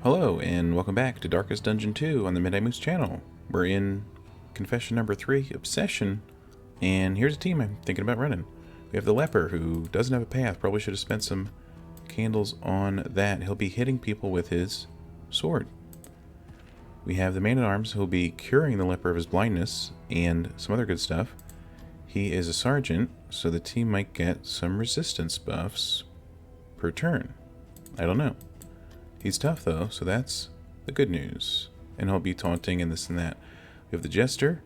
Hello, and welcome back to Darkest Dungeon 2 on the Midnight Moose channel. We're in confession number 3, Obsession, and here's a team I'm thinking about running. We have the Leper, who doesn't have a path. Probably should have spent some candles on that. He'll be hitting people with his sword. We have the Man-at-Arms, who'll be curing the Leper of his blindness, and some other good stuff. He is a sergeant, so the team might get some resistance buffs per turn. I don't know. He's tough, though, so that's the good news. And he'll be taunting and this and that. We have the Jester,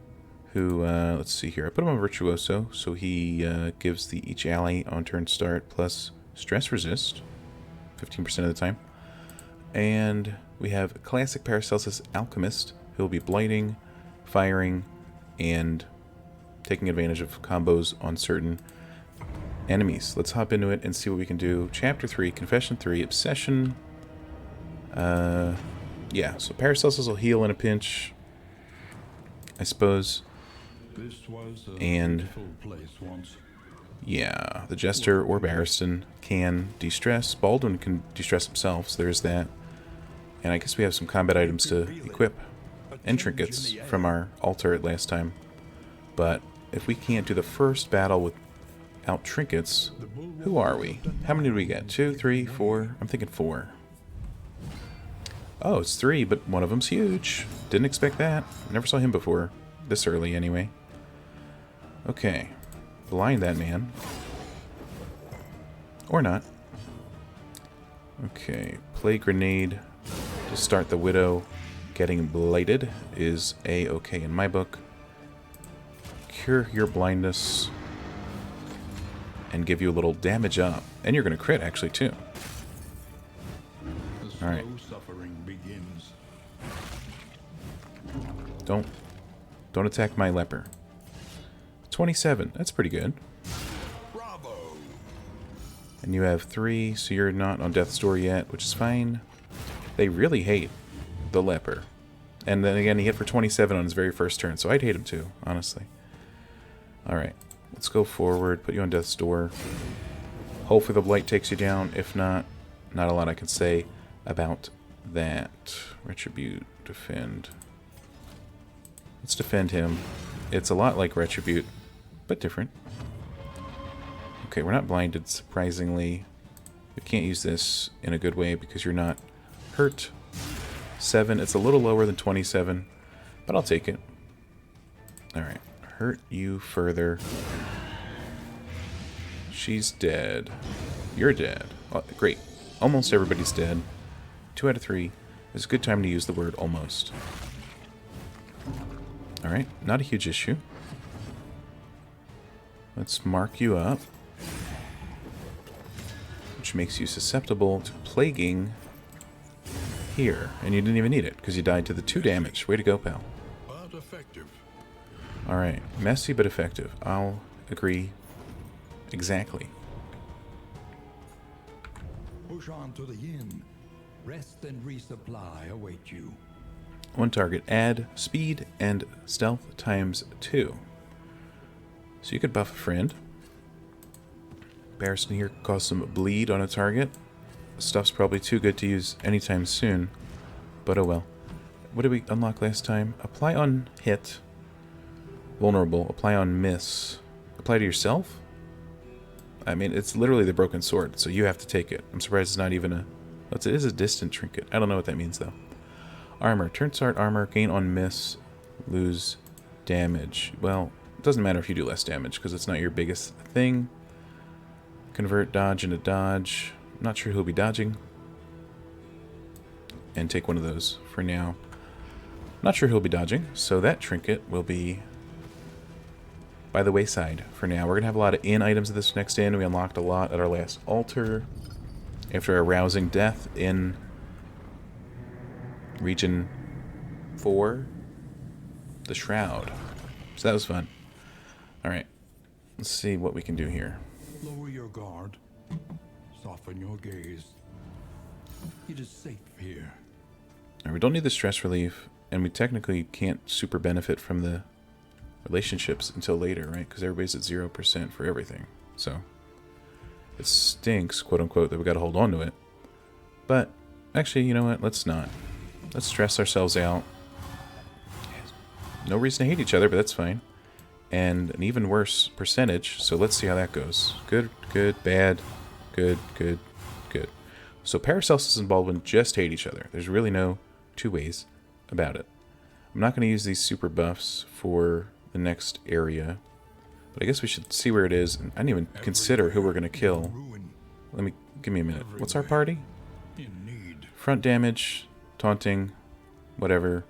who, let's see here. I put him on Virtuoso, so he gives each ally on turn start plus stress resist, 15% of the time. And we have Classic Paracelsus Alchemist, who'll be blighting, firing, and taking advantage of combos on certain enemies. Let's hop into it and see what we can do. Chapter 3, Confession 3, Obsession. Yeah, so Paracelsus will heal in a pinch, I suppose. And yeah, the Jester or Barristan can de-stress. Baldwin can de-stress himself, so there's that. And I guess we have some combat items to equip and trinkets from our altar at last time. But if we can't do the first battle without trinkets, who are we? How many do we get? 2, 3, 4? I'm thinking 4. Oh, it's 3, but one of them's huge. Didn't expect that. Never saw him before. This early, anyway. Okay. Blind that man. Or not. Okay. Play grenade to start the Widow. Getting blighted is A-okay in my book. Cure your blindness. And give you a little damage up. And you're going to crit, actually, too. Alright. Don't attack my Leper. 27. That's pretty good. Bravo. And you have 3, so you're not on death's door yet, which is fine. They really hate the Leper. And then again, he hit for 27 on his very first turn, so I'd hate him too, honestly. Alright. Let's go forward, put you on death's door. Hopefully the blight takes you down. If not, not a lot I can say about that. Retribute, defend. Let's defend him. It's a lot like Retribute, but different. Okay, we're not blinded, surprisingly. We can't use this in a good way because you're not hurt. 7, it's a little lower than 27, but I'll take it. Alright, hurt you further. She's dead. You're dead. Oh, great. Almost everybody's dead. 2 out of 3. It's a good time to use the word almost. Alright, not a huge issue. Let's mark you up. Which makes you susceptible to plaguing here. And you didn't even need it, because you died to the 2 damage. Way to go, pal. But effective. Alright, messy but effective. I'll agree exactly. Push on to the inn. Rest and resupply await you. 1 target, add speed and stealth times 2. So you could buff a friend. Barristan here could cause some bleed on a target. Stuff's probably too good to use anytime soon, but oh well. What did we unlock last time? Apply on hit. Vulnerable. Apply on miss. Apply to yourself? I mean, it's literally the broken sword, so you have to take it. I'm surprised it's not even a... It is a distant trinket. I don't know what that means, though. Armor. Turn start armor. Gain on miss. Lose damage. Well, it doesn't matter if you do less damage, because it's not your biggest thing. Convert dodge into dodge. I'm not sure who'll be dodging. And take one of those for now. Not sure who'll be dodging, so that trinket will be by the wayside for now. We're going to have a lot of inn items at this next inn. We unlocked a lot at our last altar. After a rousing death in Region 4, the Shroud. So that was fun. Alright, let's see what we can do here. Lower your guard. Soften your gaze. It is safe here. Right, we don't need the stress relief, and we technically can't super benefit from the relationships until later, right? Because everybody's at 0% for everything. So it stinks, quote unquote, that we got to hold on to it. But Actually, you know what? Let's not. Let's stress ourselves out. No reason to hate each other, but that's fine. And an even worse percentage, so let's see how that goes. Good, good, bad, good, good, good. So Paracelsus and Baldwin just hate each other. There's really no two ways about it. I'm not going to use these super buffs for the next area, but I guess we should see where it is. And I didn't even consider who we're going to kill. Give me a minute. What's our party? Front damage, taunting, whatever,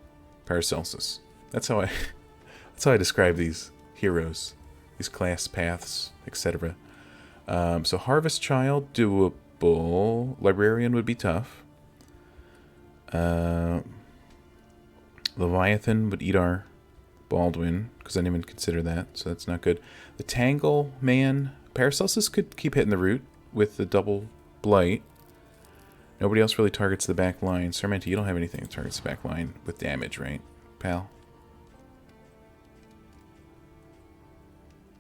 Paracelsus. That's how I describe these heroes, these class paths, etc. So Harvest Child, doable. Librarian would be tough. Leviathan would eat our Baldwin, because I didn't even consider that, so that's not good. The Tangle Man, Paracelsus could keep hitting the root with the double blight. Nobody else really targets the back line. Sarmenti, you don't have anything that targets the back line with damage, right, pal?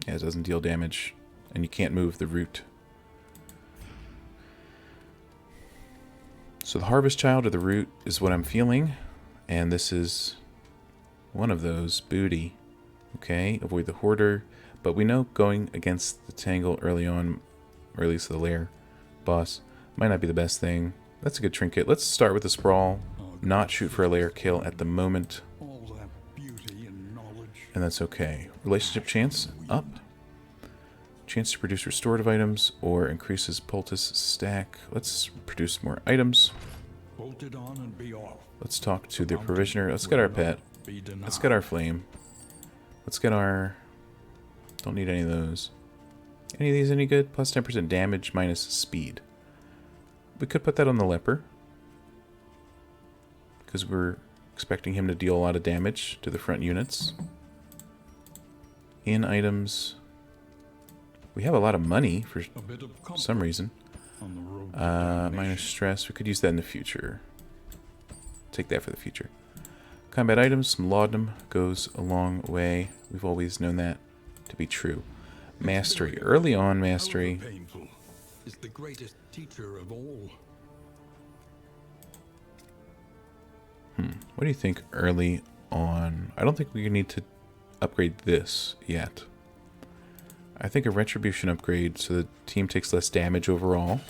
Yeah, it doesn't deal damage, and you can't move the root. So the Harvest Child or the root is what I'm feeling, and this is one of those. Booty. Okay, avoid the Hoarder, but we know going against the Tangle early on, or at least the Lair boss, might not be the best thing. That's a good trinket. Let's start with the Sprawl, not shoot for a Lair kill at the moment. And that's okay. Relationship chance, up. Chance to produce restorative items or increases poultice stack. Let's produce more items. Let's talk to the provisioner. Let's get our pet. Let's get our flame. Let's get our... Don't need any of those. Any of these any good? Plus 10% damage minus speed. We could put that on the Leper, because we're expecting him to deal a lot of damage to the front units. In items... We have a lot of money for some reason. Minus stress. We could use that in the future. Take that for the future. Combat items. Some laudanum goes a long way. We've always known that to be true. Mastery. Early on, mastery. Is the greatest teacher of all. What do you think early on? I don't think we need to upgrade this yet. I think a Retribution upgrade so the team takes less damage overall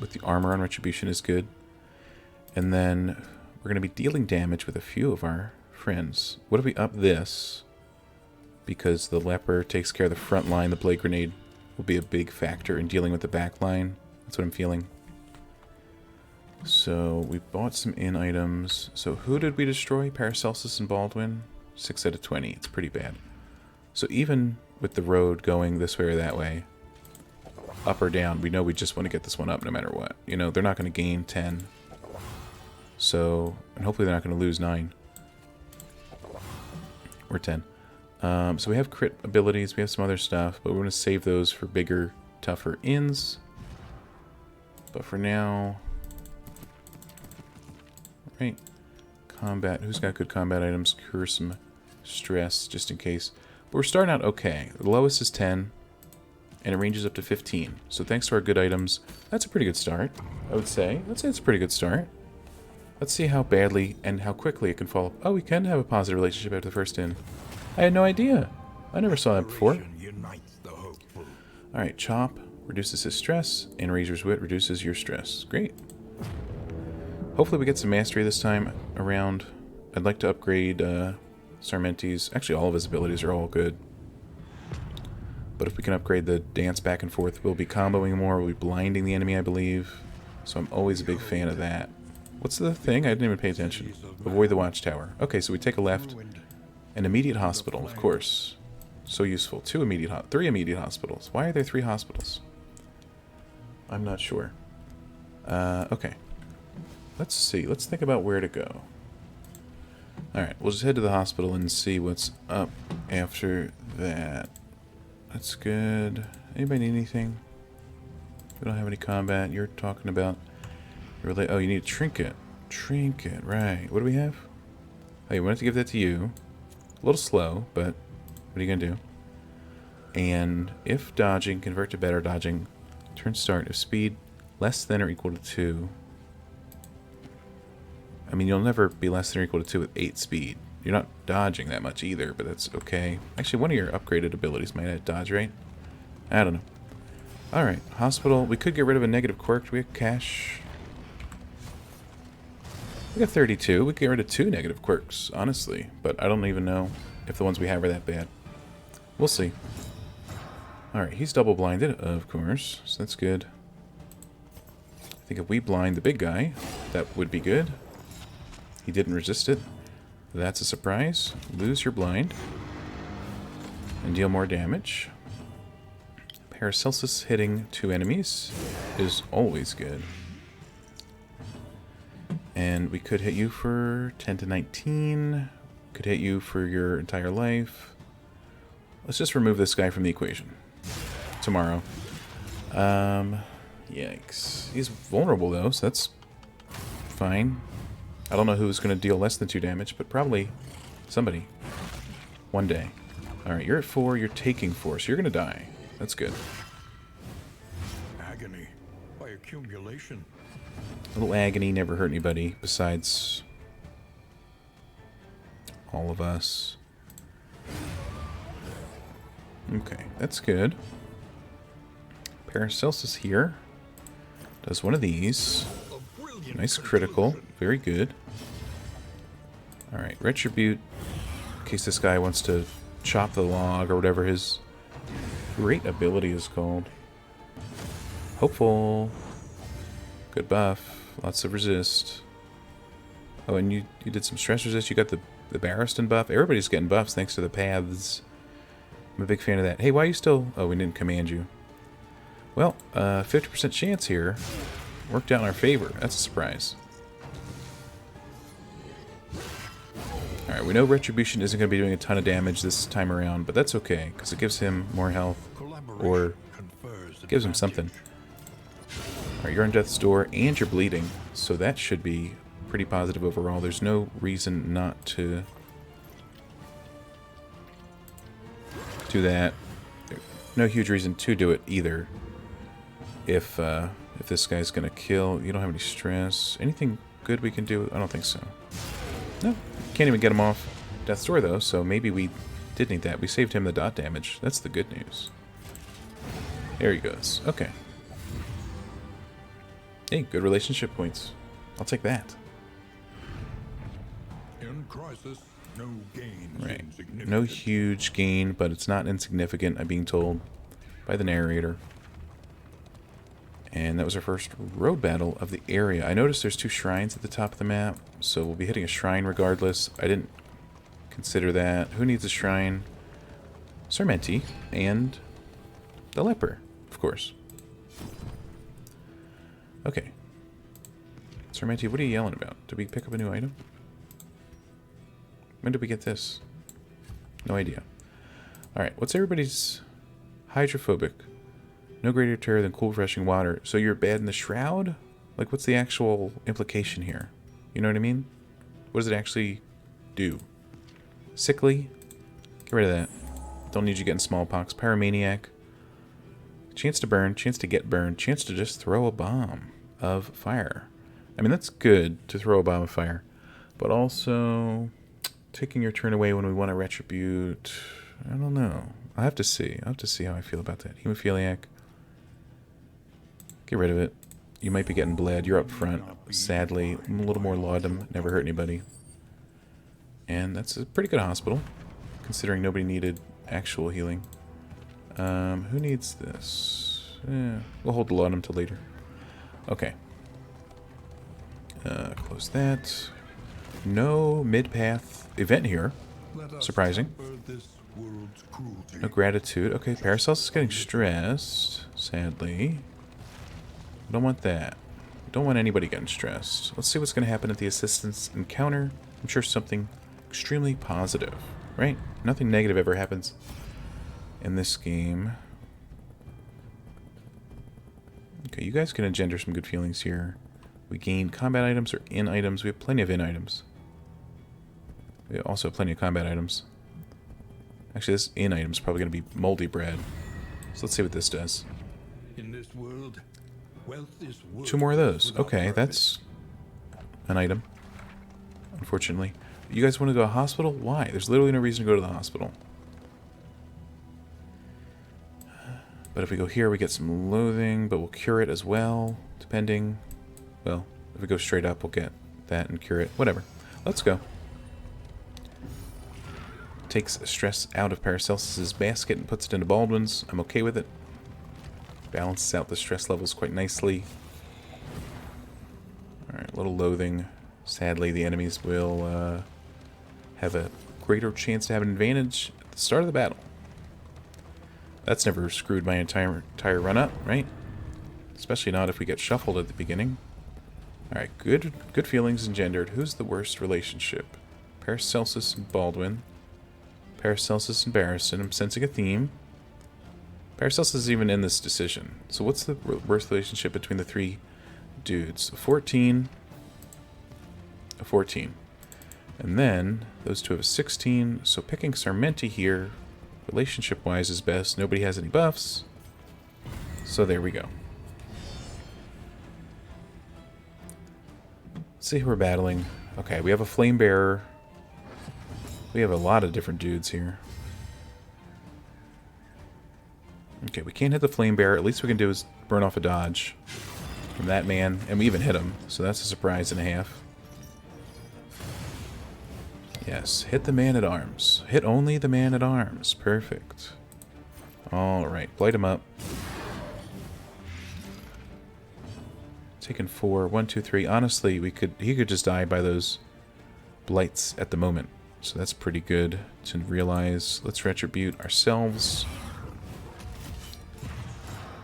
with the armor on Retribution is good. And then we're going to be dealing damage with a few of our friends. What if we up this? Because the Leper takes care of the front line, the Blade Grenade will be a big factor in dealing with the back line. That's what I'm feeling. So we bought some in items. So who did we destroy? Paracelsus and Baldwin? 6 out of 20. It's pretty bad. So even with the road going this way or that way, up or down, we know we just want to get this one up no matter what. You know, they're not going to gain 10. So, and hopefully they're not going to lose 9. Or 10. So we have crit abilities, we have some other stuff, but we're going to save those for bigger, tougher ins. But for now... Right. Combat. Who's got good combat items? Cure some stress, just in case. But we're starting out okay. The lowest is 10, and it ranges up to 15. So thanks to our good items, that's a pretty good start, I would say. Let's say it's a pretty good start. Let's see how badly and how quickly it can fall. Oh, we can have a positive relationship after the first in. I had no idea. I never saw that before. Alright, Chop reduces his stress, and Razor's Wit reduces your stress. Great. Hopefully we get some mastery this time around. I'd like to upgrade Sarmenti's. Actually, all of his abilities are all good. But if we can upgrade the dance back and forth, we'll be comboing more, we'll be blinding the enemy, I believe. So I'm always a big fan of that. What's the thing? I didn't even pay attention. Avoid the watchtower. Okay, so we take a left. An immediate hospital, of course. So useful. 3 immediate hospitals. Why are there 3 hospitals? I'm not sure. Okay. Let's see. Let's think about where to go. Alright, we'll just head to the hospital and see what's up after that. That's good. Anybody need anything? We don't have any combat. You're talking about... Oh, you need a trinket. Trinket, right. What do we have? Oh, you wanted to give that to you. A little slow, but what are you going to do? And if dodging, convert to better dodging. Turn start. If speed less than or equal to 2. I mean, you'll never be less than or equal to 2 with 8 speed. You're not dodging that much either, but that's okay. Actually, one of your upgraded abilities might have dodge, right? I don't know. Alright, hospital. We could get rid of a negative quirk. Do we have cash? We got 32. We could get rid of 2 negative quirks, honestly. But I don't even know if the ones we have are that bad. We'll see. Alright, he's double blinded, of course. So that's good. I think if we blind the big guy, that would be good. He didn't resist it. That's a surprise. Lose your blind. And deal more damage. Paracelsus hitting 2 enemies is always good. And we could hit you for 10 to 19. Could hit you for your entire life. Let's just remove this guy from the equation. Tomorrow. Yikes. He's vulnerable though, so that's fine. I don't know who's going to deal less than 2 damage, but probably somebody. One day. Alright, you're at 4, you're taking 4, so you're going to die. That's good. Agony by accumulation. A little agony never hurt anybody besides all of us. Okay, that's good. Paracelsus here does one of these. Nice critical. Very good. Alright, Retribute. In case this guy wants to chop the log or whatever his great ability is called. Hopeful. Good buff. Lots of resist. Oh, and you did some stress resist. You got the Barristan buff. Everybody's getting buffs thanks to the paths. I'm a big fan of that. Hey, why are you still... Oh, we didn't command you. Well, 50% chance here. Worked out in our favor. That's a surprise. Alright, we know Retribution isn't going to be doing a ton of damage this time around, but that's okay, because it gives him more health, or gives him something. Alright, you're on death's door, and you're bleeding, so that should be pretty positive overall. There's no reason not to do that. No huge reason to do it either. If this guy's gonna kill, you don't have any stress. Anything good we can do? I don't think so. No, can't even get him off death's door though, so maybe we did need that. We saved him the dot damage. That's the good news. There he goes. Okay. Hey, good relationship points. I'll take that. In crisis, no gain. Right. No huge gain, but it's not insignificant, I'm being told by the narrator. And that was our first road battle of the area. I noticed there's 2 shrines at the top of the map, so we'll be hitting a shrine regardless. I didn't consider that. Who needs a shrine? Sarmenti and the Leper, of course. Okay. Sarmenti, what are you yelling about? Did we pick up a new item? When did we get this? No idea. Alright, what's everybody's... Hydrophobic. No greater terror than cool, refreshing water. So you're bad in the shroud? Like, what's the actual implication here? You know what I mean? What does it actually do? Sickly? Get rid of that. Don't need you getting smallpox. Pyromaniac. Chance to burn. Chance to get burned. Chance to just throw a bomb of fire. I mean, that's good to throw a bomb of fire. But also... taking your turn away when we want to retribute. I don't know. I'll have to see. I'll have to see how I feel about that. Hemophiliac. Get rid of it. You might be getting bled. You're up front. Sadly. I'm a little more laudum. Never hurt anybody. And that's a pretty good hospital, considering nobody needed actual healing. Who needs this? We'll hold the laudum till later. Okay. Close that. No mid-path event here. Surprising. No gratitude. Okay, Paracelsus is getting stressed, sadly. I don't want that. I don't want anybody getting stressed. Let's see what's going to happen at the assistance encounter. I'm sure something extremely positive, right? Nothing negative ever happens in this game. Okay, you guys can engender some good feelings here. We gain combat items or in items. We have plenty of in items. We also have plenty of combat items. Actually, this in item is probably going to be moldy bread. So let's see what this does. In this world, wealth is 2 more of those. Okay, that's an item. unfortunately. You guys want to go to the hospital? Why? There's literally no reason to go to the hospital. But if we go here, we get some loathing, but we'll cure it as well, depending. Well, if we go straight up, we'll get that and cure it. Whatever. Let's go. Takes stress out of Paracelsus's basket and puts it into Baldwin's. I'm okay with it. Balances out the stress levels quite nicely. Alright, a little loathing. Sadly, the enemies will have a greater chance to have an advantage at the start of the battle. That's never screwed my entire run up, right? Especially not if we get shuffled at the beginning. Alright, good feelings engendered. Who's the worst relationship? Paracelsus and Baldwin. Paracelsus and Barristan. I'm sensing a theme. Paracelsus is even in this decision. So what's the worst relationship between the three dudes? A 14. A 14. And then those two have a 16. So picking Sarmenti here, relationship-wise, is best. Nobody has any buffs. So there we go. Let's see who we're battling. Okay, we have a Flame Bearer. We have a lot of different dudes here. Okay, we can't hit the Flame Bearer. At least we can do is burn off a dodge from that man. And we even hit him, so that's a surprise and a half. Yes, hit the man-at-arms. Hit only the man-at-arms. Perfect. Alright, blight him up. Taking 4. 1, 2, 3. Honestly, he could just die by those blights at the moment. So that's pretty good to realize. Let's retribute ourselves.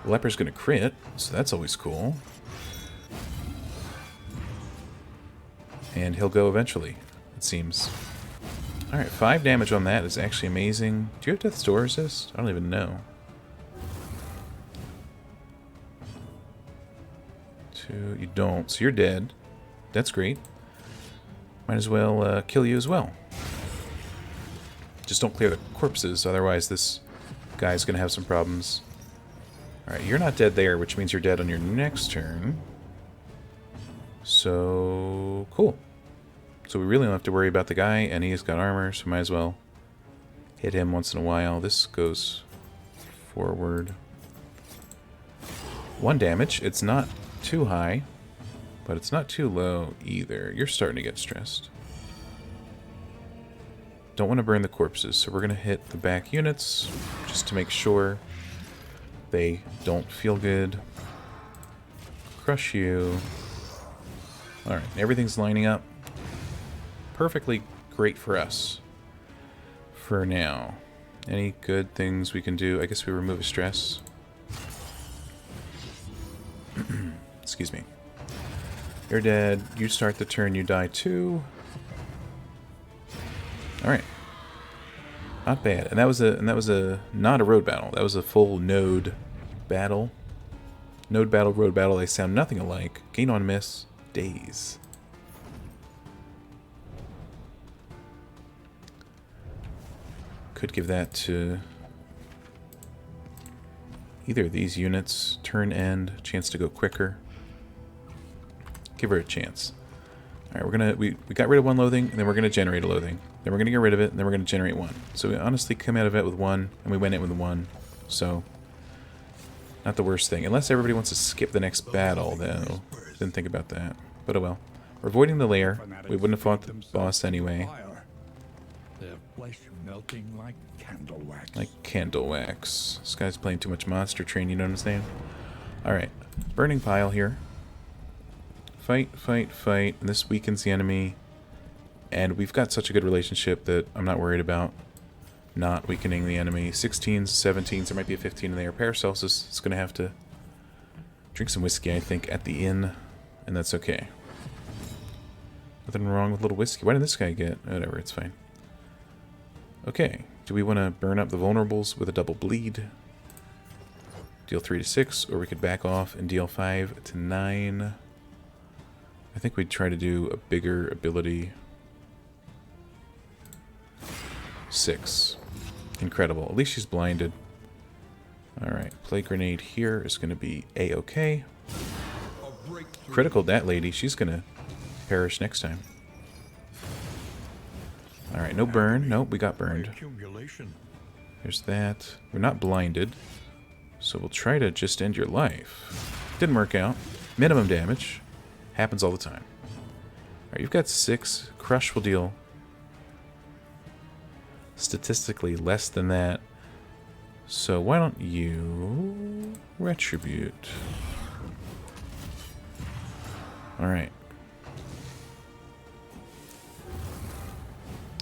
Leper's gonna crit, so that's always cool. And he'll go eventually, it seems. Alright, 5 damage on that is actually amazing. Do you have Death's Door resist? I don't even know. 2, you don't, so you're dead. That's great. Might as well kill you as well. Just don't clear the corpses, otherwise this guy's gonna have some problems. Alright, you're not dead there, which means you're dead on your next turn. So, cool. So we really don't have to worry about the guy, and he's got armor, so might as well hit him once in a while. This goes forward. 1 damage. It's not too high, but it's not too low either. You're starting to get stressed. Don't want to burn the corpses, so we're going to hit the back units just to make sure they don't feel good. Crush you. Alright, everything's lining up perfectly great for us for now. Any good things we can do? I guess we remove a stress. Excuse me. You're dead. You start the turn, you die too. Alright. Not bad. And that was a not a road battle. That was a full node battle. Node battle, road battle, they sound nothing alike. Gain on miss, days. Could give that to either of these units. Turn end, chance to go quicker. Give her a chance. Alright, we got rid of 1 loathing, and then we're gonna generate a loathing. Then we're gonna get rid of it, and then we're gonna generate 1. So we honestly come out of it with 1, and we went in with 1. So not the worst thing. Unless everybody wants to skip the next battle, though. Didn't think about that. But oh well. We're avoiding the lair. We wouldn't have fought the boss anyway. Their flesh melting like candle wax. Like candle wax. This guy's playing too much Monster Train, you know what I'm saying? Alright. Burning pile here. Fight, fight, fight. And this weakens the enemy. And we've got such a good relationship that I'm not worried about not weakening the enemy. 16s, 17s, there might be a 15 in there. Paracelsus is going to have to drink some whiskey, I think, at the inn. And that's okay. Nothing wrong with a little whiskey. Why did this guy get? Whatever, it's fine. Okay. Do we want to burn up the vulnerables with a double bleed? Deal 3 to 6, or we could back off and deal 5 to 9. I think we'd try to do a bigger ability. 6. Incredible. At least she's blinded. Alright, Plague Grenade here is going to be A-okay. Critical that lady. She's going to perish next time. Alright, no burn. Nope, we got burned. Accumulation. There's that. We're not blinded. So we'll try to just end your life. Didn't work out. Minimum damage. Happens all the time. Alright, you've got 6. Crush will deal statistically less than that. So why don't you retribute? Alright.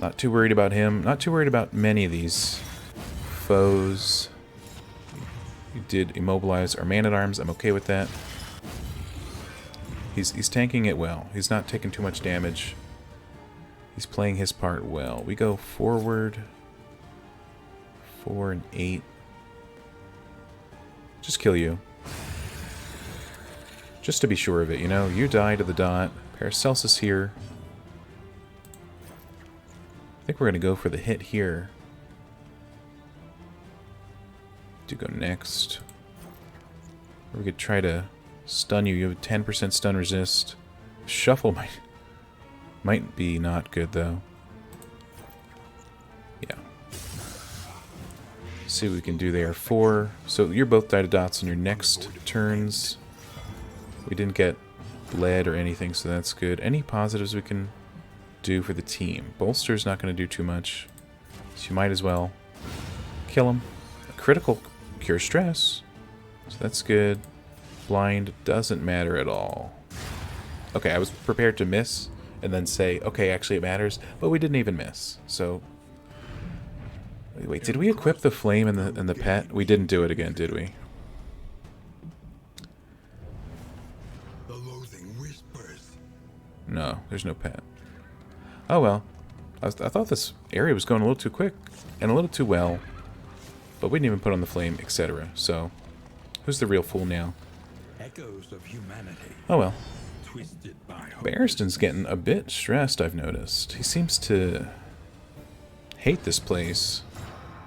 Not too worried about him. Not too worried about many of these foes. You did immobilize our man-at-arms. I'm okay with that. He's tanking it well. He's not taking too much damage. He's playing his part well. We go forward. 4 and 8. Just kill you. Just to be sure of it, you know? You die to the dot. Paracelsus here. I think we're going to go for the hit here. To go next. Or we could try to stun you. You have 10% stun resist. Shuffle might be not good, though. Yeah. See what we can do there. 4. So you're both die to dots on your next turns. We didn't get bled or anything, so that's good. Any positives we can do for the team? Bolster's not going to do too much, so you might as well kill him. A critical cure stress, so that's good. Blind doesn't matter at all. Okay, I was prepared to miss and then say, okay, actually it matters, but we didn't even miss. So wait, did we equip the flame and the pet? We didn't do it again, did we? The loathing whispers. No, there's no pet. Oh well. I thought this area was going a little too quick and a little too well, but we didn't even put on the flame, etc. So, who's the real fool now? Echoes of humanity. Oh well. Twisted by hope. Barristan's getting a bit stressed, I've noticed. He seems to hate this place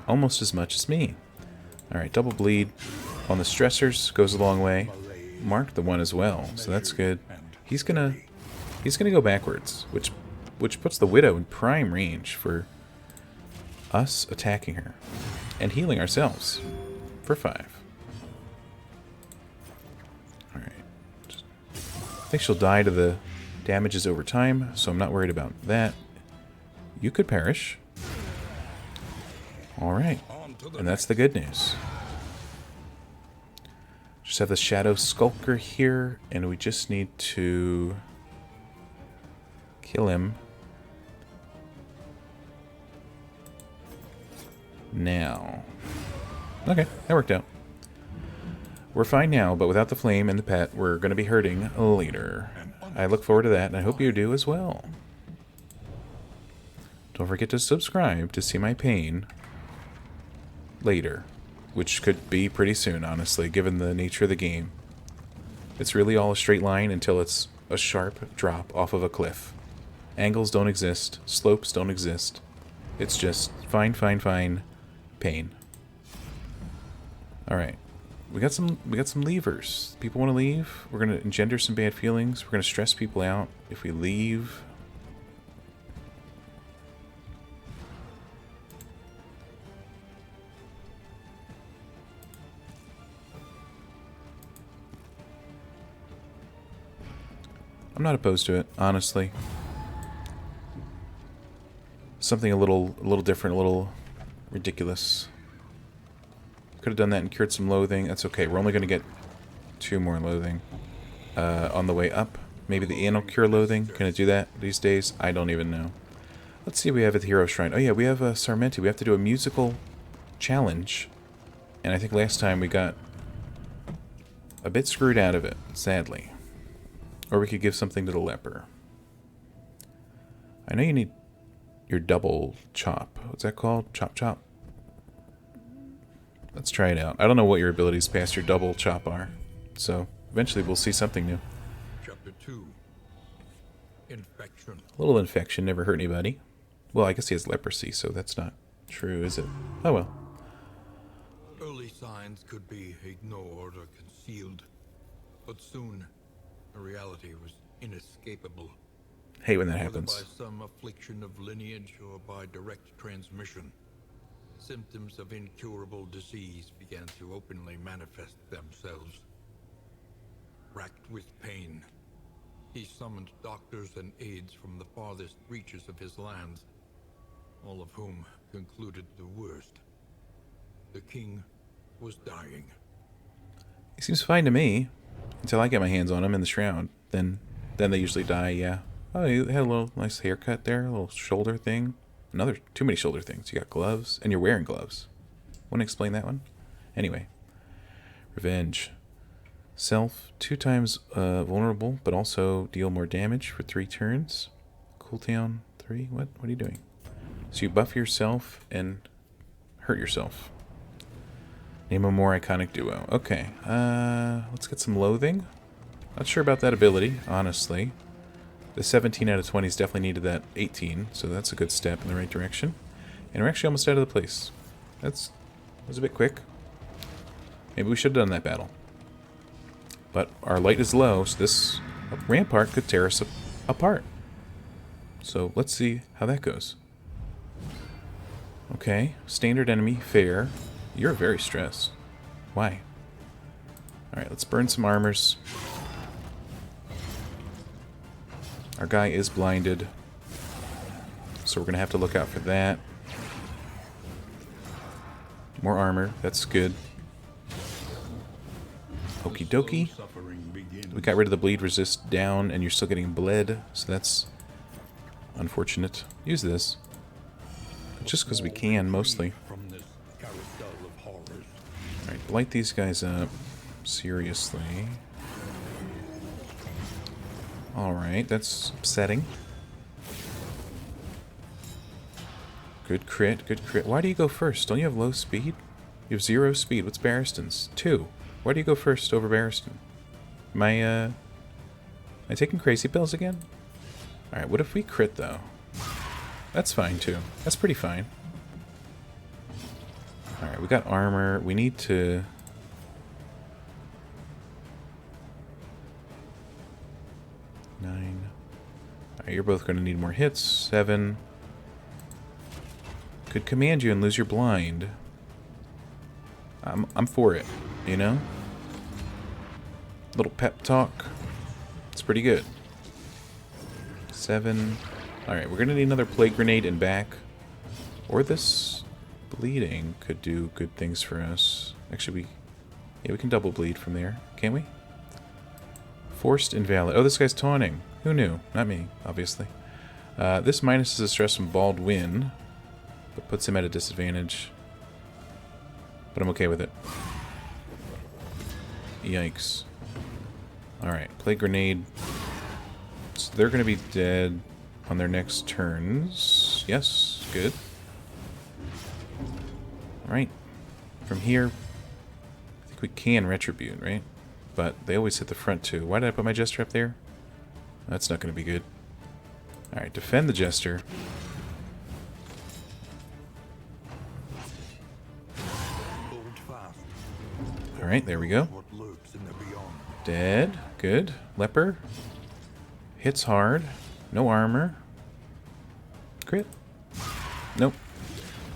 almost as much as me. Alright, double bleed on the stressors goes a long way. Mark the one as well, so that's good. He's gonna go backwards, which puts the Widow in prime range for us attacking her and healing ourselves for 5. Alright. I think she'll die to the damages over time, so I'm not worried about that. You could perish. Alright. And that's the good news. Just have the Shadow Skulker here, and we just need to kill him. Now. Okay, that worked out. We're fine now, but without the flame and the pet, we're going to be hurting later. I look forward to that, and I hope you do as well. Don't forget to subscribe to see my pain later, which could be pretty soon, honestly, given the nature of the game. It's really all a straight line until it's a sharp drop off of a cliff. Angles don't exist, slopes don't exist. It's just fine pain. Alright. We got some levers. People want to leave. We're gonna engender some bad feelings. We're gonna stress people out if we leave. I'm not opposed to it, honestly. Something a little different, a little ridiculous. Could have done that and cured some loathing. That's okay. We're only going to get 2 more loathing on the way up. Maybe the Anal cure loathing. Can it do that these days? I don't even know. Let's see what we have at the Hero Shrine. Oh yeah, we have a Sarmenti. We have to do a musical challenge. And I think last time we got a bit screwed out of it, sadly. Or we could give something to the Leper. I know you need your double chop. What's that called? Chop. Let's try it out. I don't know what your abilities past your double chop are. So, eventually we'll see something new. Chapter 2. Infection. A little infection never hurt anybody. Well, I guess he has leprosy, so that's not true, is it? Oh well. Early signs could be ignored or concealed, but soon, the reality was inescapable. Hate when that Whether happens. by some affliction of lineage or by direct transmission, symptoms of incurable disease began to openly manifest themselves. Racked with pain, he summoned doctors and aides from the farthest reaches of his lands, all of whom concluded the worst. The king was dying. He seems fine to me until I get my hands on him in the shroud. Then they usually die. Yeah. Oh, you had a little nice haircut there, a little shoulder thing. Another too many shoulder things. You got gloves, and you're wearing gloves. Want to explain that one? Anyway, revenge. Self 2 times vulnerable, but also deal more damage for 3 turns. Cooldown 3. What are you doing? So you buff yourself and hurt yourself. Name a more iconic duo. Okay, let's get some loathing. Not sure about that ability, honestly. The 17 out of 20s definitely needed that 18, so that's a good step in the right direction. And we're actually almost out of the place. That was a bit quick. Maybe we should have done that battle. But our light is low, so this rampart could tear us apart. So let's see how that goes. Okay, standard enemy, fair. You're very stressed. Why? Alright, let's burn some armors. Our guy is blinded, so we're going to have to look out for that. More armor, that's good. Okie dokie. We got rid of the bleed resist down, and you're still getting bled, so that's unfortunate. Use this. Just because we can, mostly. Alright, light these guys up. Seriously. Alright, that's upsetting. Good crit, good crit. Why do you go first? Don't you have low speed? You have 0 speed. What's Barristan's? 2. Why do you go first over Barristan? Am I taking crazy pills again? Alright, what if we crit, though? That's fine, too. That's pretty fine. Alright, we got armor. We need to... Alright, you're both going to need more hits. 7. Could command you and lose your blind. I'm for it, you know? Little pep talk. It's pretty good. 7. Alright, we're going to need another plague grenade and back. Or this bleeding could do good things for us. Actually, we can double bleed from there, can't we? Forced invalid. Oh, this guy's taunting. Who knew? Not me, obviously. This minuses the stress from Bald Win, but puts him at a disadvantage. But I'm okay with it. Yikes. Alright, plague grenade. So they're going to be dead on their next turns. Yes, good. Alright. From here, I think we can retribute, right? But they always hit the front too. Why did I put my jester up there? That's not going to be good. Alright, defend the jester. Alright, there we go. Dead. Good. Leper. Hits hard. No armor. Crit. Nope.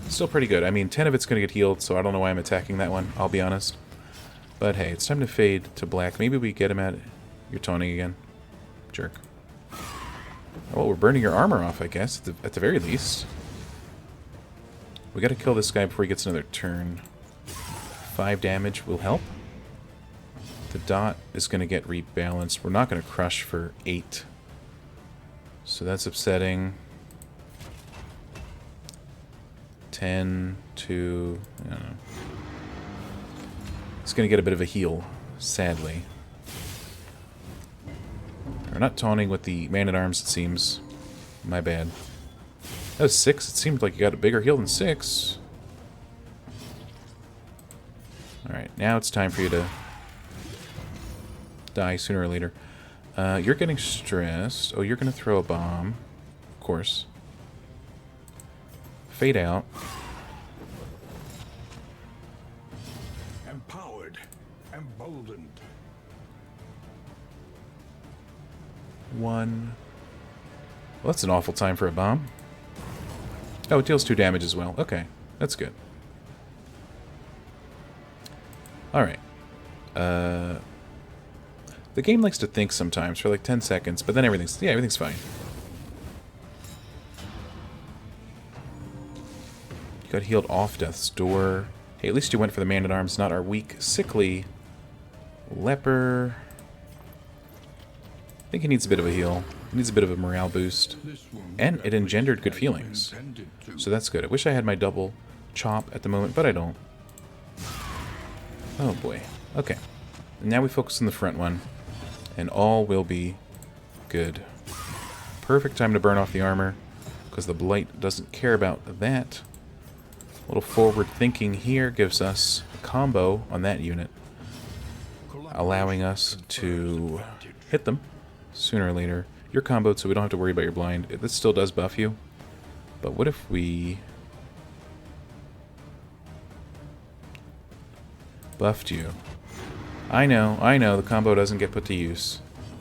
Still pretty good. I mean, 10 of it's going to get healed, so I don't know why I'm attacking that one, I'll be honest. But hey, it's time to fade to black. Maybe we get him at... You're taunting again. Jerk. Well, we're burning your armor off, I guess, at the very least. We gotta kill this guy before he gets another turn. 5 damage will help. The dot is gonna get rebalanced. We're not gonna crush for 8. So that's upsetting. 10 to... I don't know. He's gonna get a bit of a heal, sadly. We're not taunting with the man-at-arms, it seems. My bad. That was 6. It seemed like you got a bigger heal than 6. Alright, now it's time for you to die sooner or later. You're getting stressed. Oh, you're going to throw a bomb. Of course. Fade out. Empowered, emboldened. 1. Well, that's an awful time for a bomb. Oh, it deals 2 damage as well. Okay, that's good. Alright. The game likes to think sometimes for like 10 seconds, but then everything's fine. You got healed off death's door. Hey, at least you went for the man-at-arms, not our weak, sickly leper. I think he needs a bit of a heal. He needs a bit of a morale boost. And it engendered good feelings. So that's good. I wish I had my double chop at the moment, but I don't. Oh boy. Okay. Now we focus on the front one, and all will be good. Perfect time to burn off the armor, because the blight doesn't care about that. A little forward thinking here gives us a combo on that unit, allowing us to hit them sooner or later. You're comboed, so we don't have to worry about your blind. This still does buff you, but what if we buffed you? I know, the combo doesn't get put to use.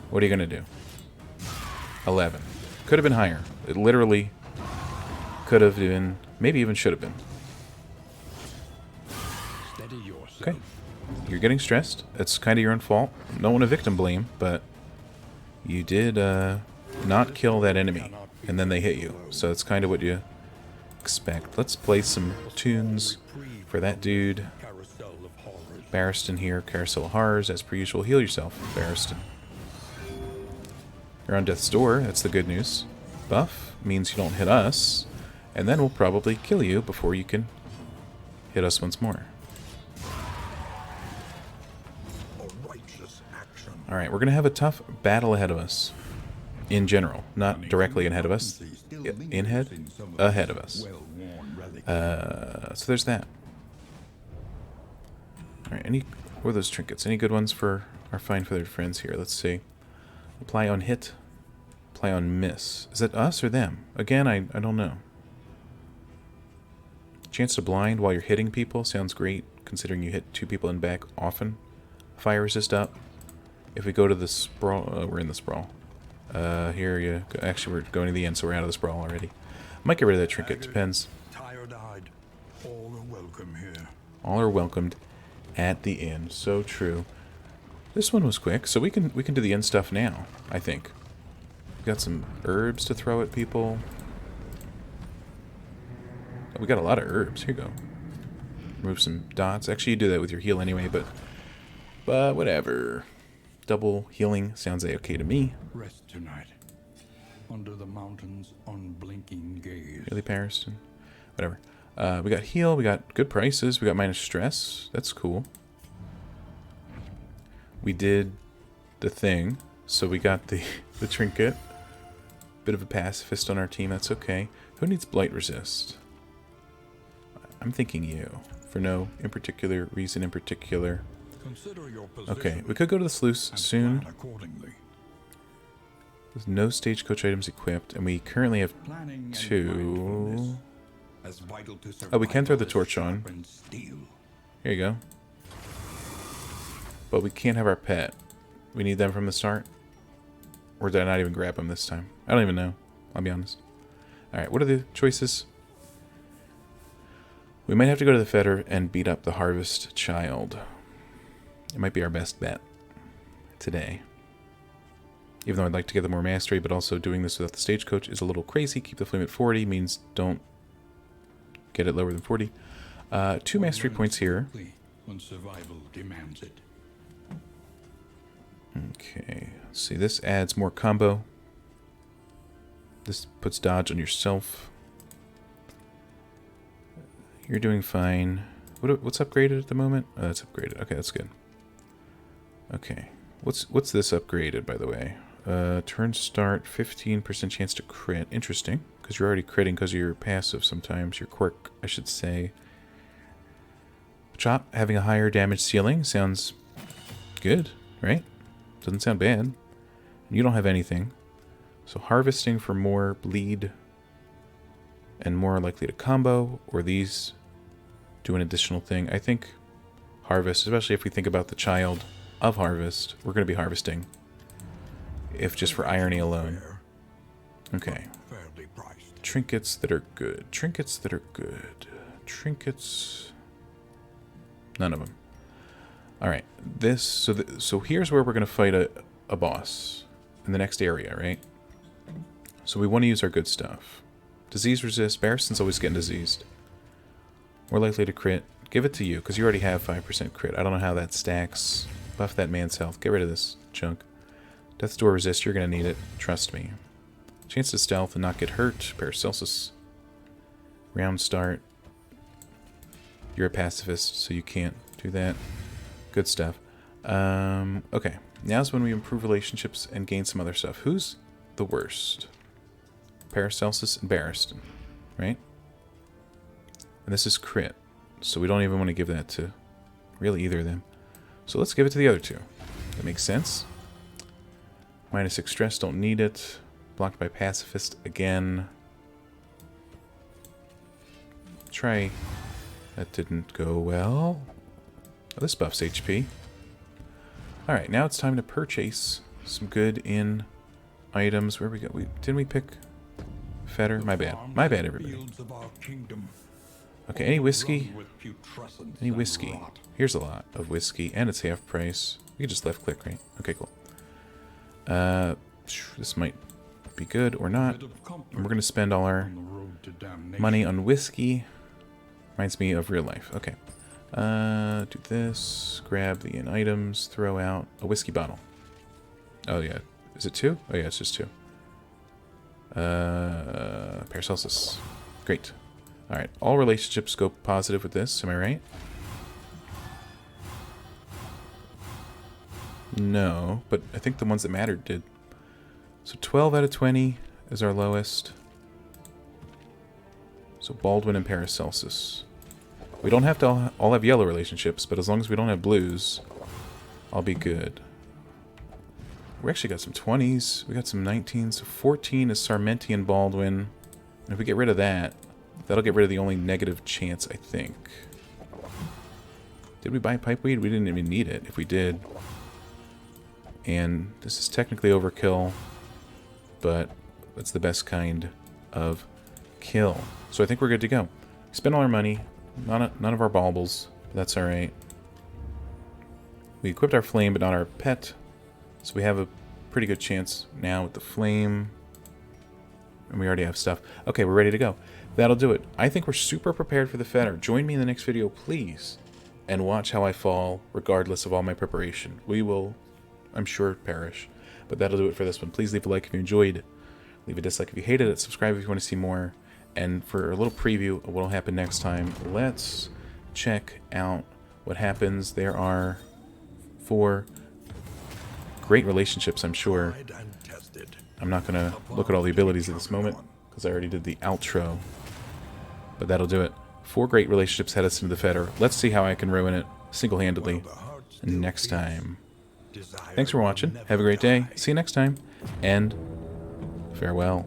What are you going to do? 11. Could have been higher. It literally could have been, maybe even should have been. Okay. You're getting stressed. It's kind of your own fault. Don't want to victim blame, but you did not kill that enemy, and then they hit you. So it's kind of what you expect. Let's play some tunes for that dude. Barristan here, Carousel of Horrors, as per usual. Heal yourself, Barristan. You're on death's door, that's the good news. Buff means you don't hit us, and then we'll probably kill you before you can hit us once more. Alright, we're going to have a tough battle ahead of us. In general. Not directly ahead of us. Ahead of us. So there's that. Alright, what are those trinkets? Any good ones for our fine feathered friends here? Let's see. Apply on hit. Apply on miss. Is it us or them? Again, I don't know. Chance to blind while you're hitting people sounds great, considering you hit 2 people in back often. Fire resist up. If we go to the sprawl, we're in the sprawl. Here you go. Actually, we're going to the end, so we're out of the sprawl already. Might get rid of that trinket. Depends. Tired-eyed. All are welcome here. All are welcomed at the inn. So true. This one was quick, so we can do the end stuff now. I think. We got some herbs to throw at people. We got a lot of herbs. Here you go. Remove some dots. Actually, you do that with your heal anyway, but whatever. Double healing sounds okay to me. Rest tonight. Under the mountain's unblinking gaze. Really, Barristan? Whatever. We got heal. We got good prices. We got minus stress. That's cool. We did the thing. So we got the trinket. Bit of a pacifist on our team. That's okay. Who needs blight resist? I'm thinking you. For no in particular reason in particular. Okay, we could go to the sluice soon. With no stagecoach items equipped, and we currently have 2. Oh, we can throw the torch on. Here you go. But we can't have our pet. We need them from the start? Or did I not even grab them this time? I don't even know. I'll be honest. Alright, what are the choices? We might have to go to the fetter and beat up the harvest child. It might be our best bet today. Even though I'd like to get the more mastery, but also doing this without the stagecoach is a little crazy. Keep the flame at 40 means don't get it lower than 40. 2 mastery points here. When survival demands it. Okay, let's see. This adds more combo. This puts dodge on yourself. You're doing fine. What's upgraded at the moment? Oh, that's upgraded. Okay, that's good. Okay. What's this upgraded, by the way? Turn start, 15% chance to crit. Interesting, because you're already critting because of your passive sometimes. Your quirk, I should say. Chop, having a higher damage ceiling sounds good, right? Doesn't sound bad. You don't have anything. So harvesting for more bleed and more likely to combo, or these do an additional thing. I think harvest, especially if we think about the child of harvest, we're going to be harvesting. If just for irony alone. Okay. fairly priced. Trinkets that are good. Trinkets that are good. Trinkets. None of them. Alright. This. So here's where we're going to fight a boss. In the next area, right? So we want to use our good stuff. Disease resist. Barristan's always getting diseased. More likely to crit. Give it to you, because you already have 5% crit. I don't know how that stacks. Buff that man's health. Get rid of this junk. Death's Door resist. You're going to need it. Trust me. Chance to stealth and not get hurt. Paracelsus. Round start. You're a pacifist, so you can't do that. Good stuff. Okay. Now's when we improve relationships and gain some other stuff. Who's the worst? Paracelsus and Barristan, right? And this is crit, so we don't even want to give that to really either of them. So let's give it to the other two. That makes sense. -6 stress, don't need it. Blocked by pacifist again. Try. That didn't go well. Oh, this buffs HP. Alright, now it's time to purchase some good in items. Where we go? Didn't we pick Fetter? My bad. My bad, everybody. Okay, any whiskey? Any whiskey? Here's a lot of whiskey, and it's half price. We can just left click, right? Okay, cool. This might be good or not. And we're going to spend all our money on whiskey. Reminds me of real life. Okay. Do this. Grab the in items. Throw out a whiskey bottle. Oh, yeah. Is it 2? Oh, yeah, it's just 2. Paracelsus. Great. Alright, all relationships go positive with this, am I right? No, but I think the ones that mattered did. So 12 out of 20 is our lowest. So Baldwin and Paracelsus. We don't have to all have yellow relationships, but as long as we don't have blues, I'll be good. We actually got some 20s. We got some 19s. So 14 is Sarmenti and Baldwin. And if we get rid of that, that'll get rid of the only negative chance, I think. Did we buy pipeweed? We didn't even need it if we did. And this is technically overkill, but it's the best kind of kill. So I think we're good to go. Spend all our money. None of our baubles. That's alright. We equipped our flame, but not our pet. So we have a pretty good chance now with the flame. And we already have stuff. Okay, we're ready to go. That'll do it. I think we're super prepared for the Fetter. Join me in the next video, please. And watch how I fall, regardless of all my preparation. We will, I'm sure, perish. But that'll do it for this one. Please leave a like if you enjoyed. Leave a dislike if you hated it. Subscribe if you want to see more. And for a little preview of what will happen next time, let's check out what happens. There are 4 great relationships, I'm sure. I'm not going to look at all the abilities at this moment, because I already did the outro. But that'll do it. 4 great relationships head us into the Fetter. Let's see how I can ruin it single-handedly next time. Thanks for watching. Have a great day. See you next time. And farewell.